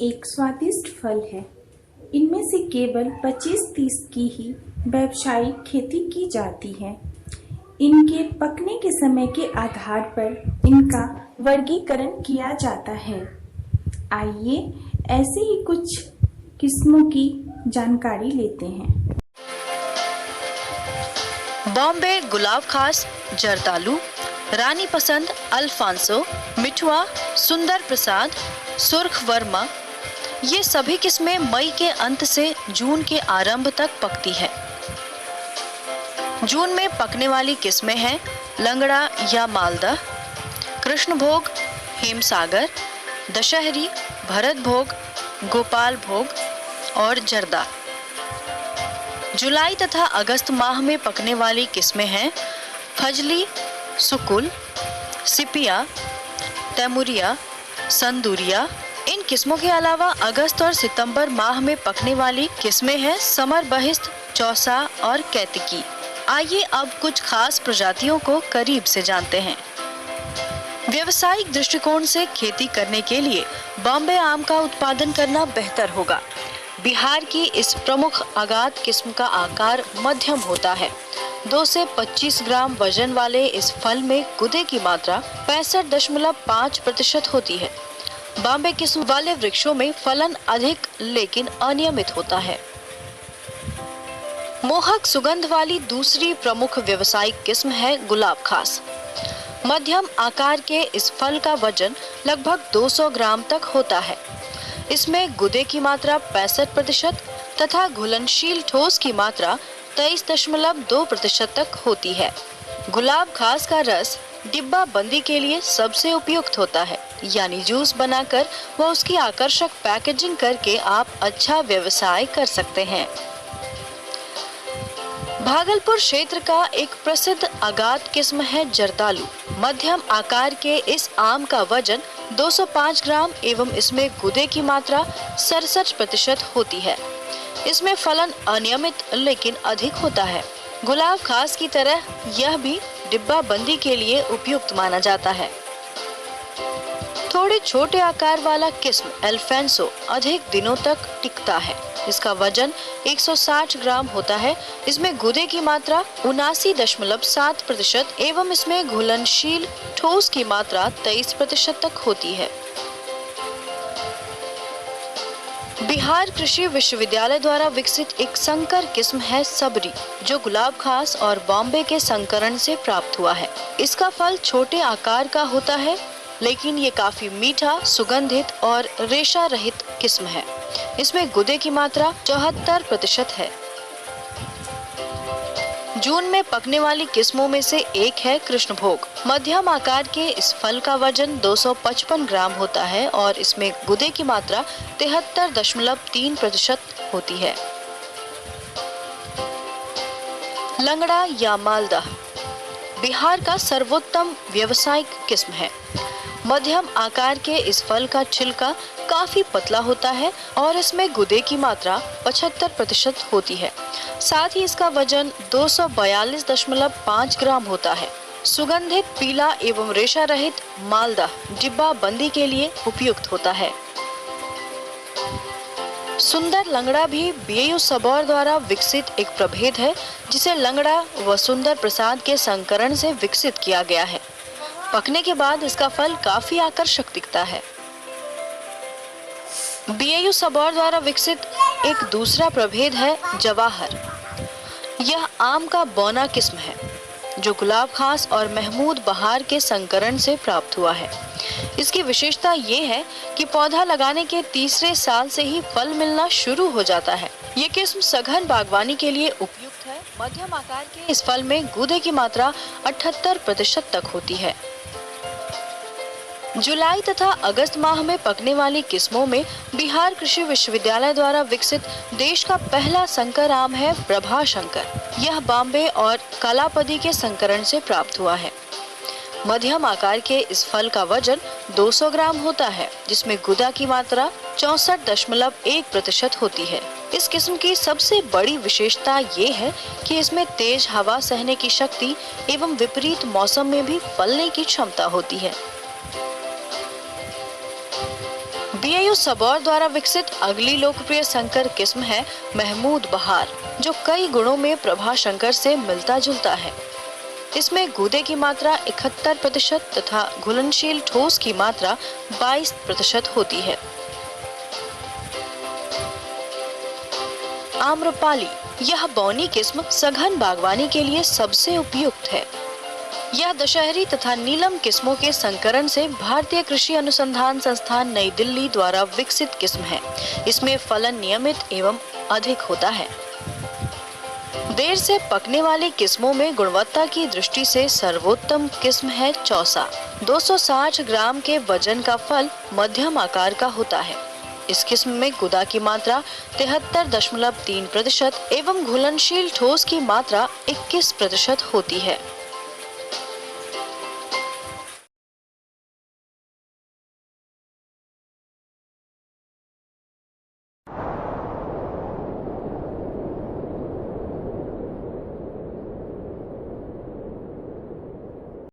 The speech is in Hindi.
एक स्वादिष्ट फल है। इनमें से केवल 25-30 की ही व्यावसायिक खेती की जाती है। इनके पकने के समय के आधार पर इनका वर्गीकरण किया जाता है। आइए ऐसे ही कुछ किस्मों की जानकारी लेते हैं। बॉम्बे गुलाब खास, जर्दालू, रानी पसंद, अल्फांसो, मिठुआ, सुंदर प्रसाद, सुर्ख वर्मा, ये सभी किस्में मई के अंत से जून के आरंभ तक पकती है। जून में पकने वाली किस्में हैं लंगड़ा या मालदा, कृष्णभोग, हेमसागर, दशहरी, भरत भोग, गोपाल भोग और जर्दा। जुलाई तथा अगस्त माह में पकने वाली किस्में हैं फजली, सुकुल, सिपिया, तैमुरिया, संदूरिया। इन किस्मों के अलावा अगस्त और सितंबर माह में पकने वाली किस्में हैं समर बहिस्त, चौसा और कैतिकी। आइए अब कुछ खास प्रजातियों को करीब से जानते हैं। व्यावसायिक दृष्टिकोण से खेती करने के लिए बॉम्बे आम का उत्पादन करना बेहतर होगा। बिहार की इस प्रमुख आगात किस्म का आकार मध्यम होता है। 2 से 25 ग्राम वजन वाले इस फल में गुदे की मात्रा 65.5% होती है। बॉम्बे किस्म वाले वृक्षों में फलन अधिक लेकिन अनियमित होता है। मोहक सुगंध वाली दूसरी प्रमुख व्यावसायिक किस्म है गुलाब खास। मध्यम आकार के इस फल का वजन लगभग 200 ग्राम तक होता है। इसमें गुदे की मात्रा 65% तथा घुलनशील ठोस की मात्रा 23.2% तक होती है। गुलाब खास का रस डिब्बा बंदी के लिए सबसे उपयुक्त होता है, यानी जूस बनाकर व उसकी आकर्षक पैकेजिंग करके आप अच्छा व्यवसाय कर सकते हैं। भागलपुर क्षेत्र का एक प्रसिद्ध आगात किस्म है जर्दालू। मध्यम आकार के इस आम का वजन 205 ग्राम एवं इसमें गुदे की मात्रा 67% होती है। इसमें फलन अनियमित लेकिन अधिक होता है। गुलाब खास की तरह यह भी डिब्बा बंदी के लिए उपयुक्त माना जाता है। थोड़े छोटे आकार वाला किस्म अल्फांसो अधिक दिनों तक टिकता है। इसका वजन 160 ग्राम होता है। इसमें गुदे की मात्रा 79.7% एवं इसमें घुलनशील ठोस की मात्रा 23% तक होती है। बिहार कृषि विश्वविद्यालय द्वारा विकसित एक संकर किस्म है सबरी, जो गुलाब खास और बॉम्बे के संकरण से प्राप्त हुआ है। इसका फल छोटे आकार का होता है, लेकिन ये काफी मीठा, सुगंधित और रेशा रहित किस्म है। इसमें गुदे की मात्रा 74% है। जून में पकने वाली किस्मों में से एक है कृष्णभोग। मध्यम आकार के इस फल का वजन 255 ग्राम होता है और इसमें गुदे की मात्रा 73.3% होती है। लंगड़ा या मालदा बिहार का सर्वोत्तम व्यावसायिक किस्म है। मध्यम आकार के इस फल का छिलका काफी पतला होता है और इसमें गुदे की मात्रा 75% होती है। साथ ही इसका वजन 242.5 ग्राम होता है। सुगंधित पीला एवं रेशा रहित मालदा डिब्बा बंदी के लिए उपयुक्त होता है। सुंदर लंगड़ा भी बीएयू सबौर द्वारा विकसित एक प्रभेद है, जिसे लंगड़ा व सुंदर प्रसाद के संकरण से विकसित किया गया है। पकने के बाद इसका फल काफी आकर्षक दिखता है। बीएयू सबौर द्वारा विकसित एक दूसरा प्रभेद है जवाहर। यह आम का बौना किस्म है, जो गुलाब खास और महमूद बहार के संकरण से प्राप्त हुआ है। इसकी विशेषता ये है कि पौधा लगाने के तीसरे साल से ही फल मिलना शुरू हो जाता है। ये किस्म सघन बागवानी के लिए उपयुक्त है। मध्यम आकार के इस फल में गूदे की मात्रा 78% तक होती है। जुलाई तथा अगस्त माह में पकने वाली किस्मों में बिहार कृषि विश्वविद्यालय द्वारा विकसित देश का पहला संकर आम है प्रभा शंकर। यह बॉम्बे और कालापदी के संकरण से प्राप्त हुआ है। मध्यम आकार के इस फल का वजन 200 ग्राम होता है, जिसमें गुदा की मात्रा 64.1% होती है। इस किस्म की सबसे बड़ी विशेषता ये है कि इसमें तेज हवा सहने की शक्ति एवं विपरीत मौसम में भी फलने की क्षमता होती है। BIU सबौर द्वारा विकसित अगली लोकप्रिय संकर किस्म है महमूद बहार, जो कई गुणों में प्रभा शंकर से मिलता जुलता है। इसमें गूदे की मात्रा 71% तथा घुलनशील ठोस की मात्रा 22% होती है। आम्रपाली, यह बौनी किस्म सघन बागवानी के लिए सबसे उपयुक्त है। यह दशहरी तथा नीलम किस्मों के संकरण से भारतीय कृषि अनुसंधान संस्थान नई दिल्ली द्वारा विकसित किस्म है। इसमें फलन नियमित एवं अधिक होता है। देर से पकने वाली किस्मों में गुणवत्ता की दृष्टि से सर्वोत्तम किस्म है चौसा। 260 ग्राम के वजन का फल मध्यम आकार का होता है। इस किस्म में गुदा की मात्रा 73.3% एवं घुलनशील ठोस की मात्रा 21% होती है।